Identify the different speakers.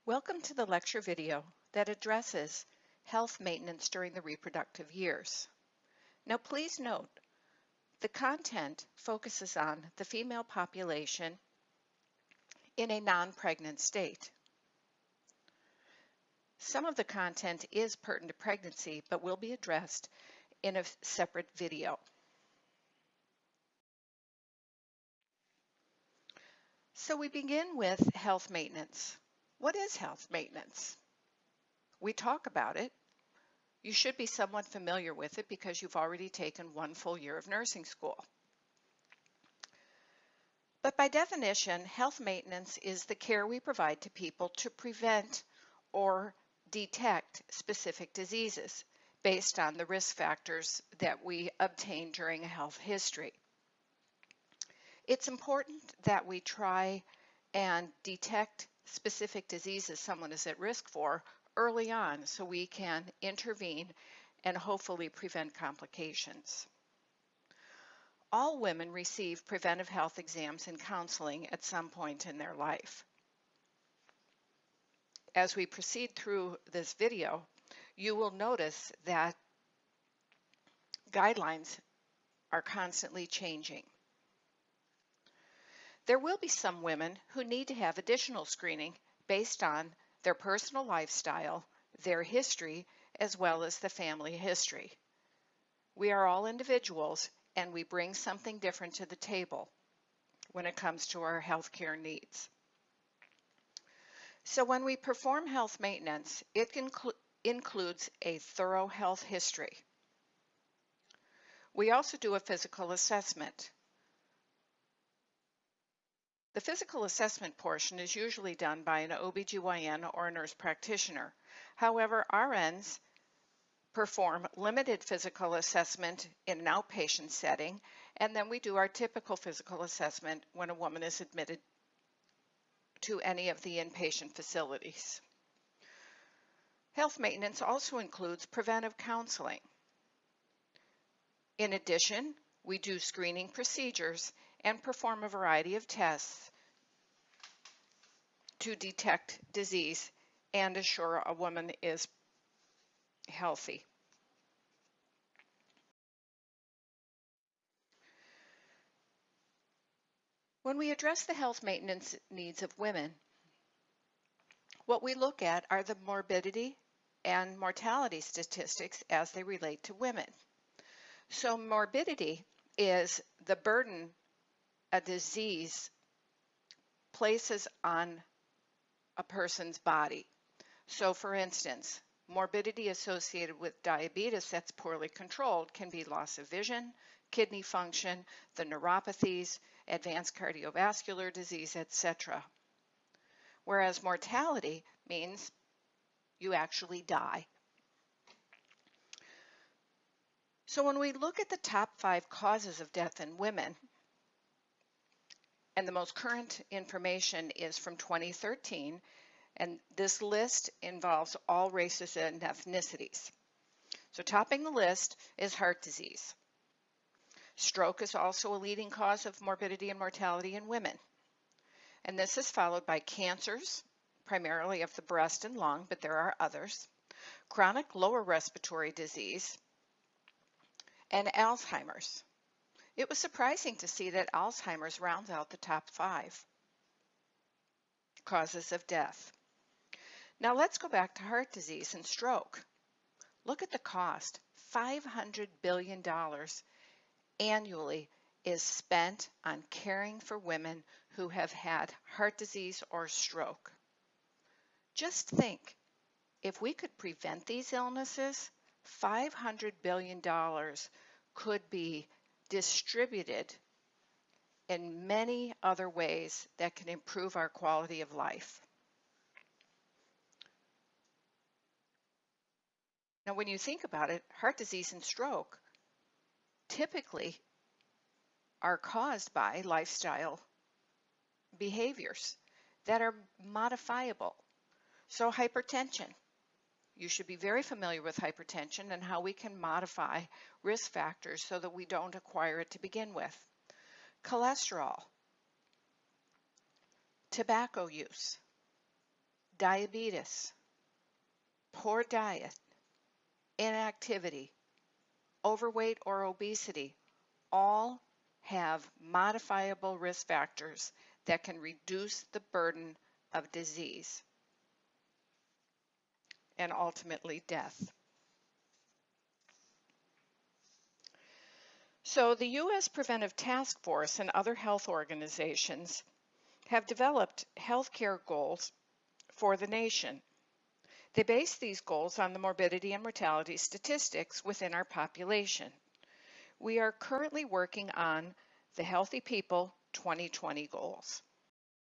Speaker 1: Welcome to the lecture video that addresses health maintenance during the reproductive years. Now please note, the content focuses on the female population in a non-pregnant state. Some of the content is pertinent to pregnancy, but will be addressed in a separate video. So we begin with health maintenance. What is health maintenance? We talk about it. You should be somewhat familiar with it because you've already taken one full year of nursing school. But by definition, health maintenance is the care we provide to people to prevent or detect specific diseases based on the risk factors that we obtain during a health history. It's important that we try and detect specific diseases someone is at risk for early on so we can intervene and hopefully prevent complications. All women receive preventive health exams and counseling at some point in their life. As we proceed through this video, you will notice that guidelines are constantly changing. There will be some women who need to have additional screening based on their personal lifestyle, their history, as well as the family history. We are all individuals and we bring something different to the table when it comes to our healthcare needs. So when we perform health maintenance, it includes a thorough health history. We also do a physical assessment. The physical assessment portion is usually done by an OBGYN or a nurse practitioner. However, RNs perform limited physical assessment in an outpatient setting, and then we do our typical physical assessment when a woman is admitted to any of the inpatient facilities. Health maintenance also includes preventive counseling. In addition, we do screening procedures and perform a variety of tests to detect disease and assure a woman is healthy. When we address the health maintenance needs of women, what we look at are the morbidity and mortality statistics as they relate to women. So morbidity is the burden a disease places on a person's body. So for instance, morbidity associated with diabetes that's poorly controlled can be loss of vision, kidney function, the neuropathies, advanced cardiovascular disease, etc. Whereas mortality means you actually die. So when we look at the top 5 causes of death in women, and the most current information is from 2013, and this list involves all races and ethnicities. So topping the list is heart disease. Stroke is also a leading cause of morbidity and mortality in women. And this is followed by cancers, primarily of the breast and lung, but there are others, chronic lower respiratory disease, and Alzheimer's. It was surprising to see that Alzheimer's rounds out the top 5 causes of death. Now let's go back to heart disease and stroke. Look at the cost. $500 billion annually is spent on caring for women who have had heart disease or stroke. Just think, if we could prevent these illnesses, $500 billion could be distributed in many other ways that can improve our quality of life. Now, when you think about it, heart disease and stroke typically are caused by lifestyle behaviors that are modifiable. So hypertension. You should be very familiar with hypertension and how we can modify risk factors so that we don't acquire it to begin with. Cholesterol, tobacco use, diabetes, poor diet, inactivity, overweight or obesity all have modifiable risk factors that can reduce the burden of disease and ultimately death. So the U.S. Preventive Task Force and other health organizations have developed healthcare goals for the nation. They base these goals on the morbidity and mortality statistics within our population. We are currently working on the Healthy People 2020 goals.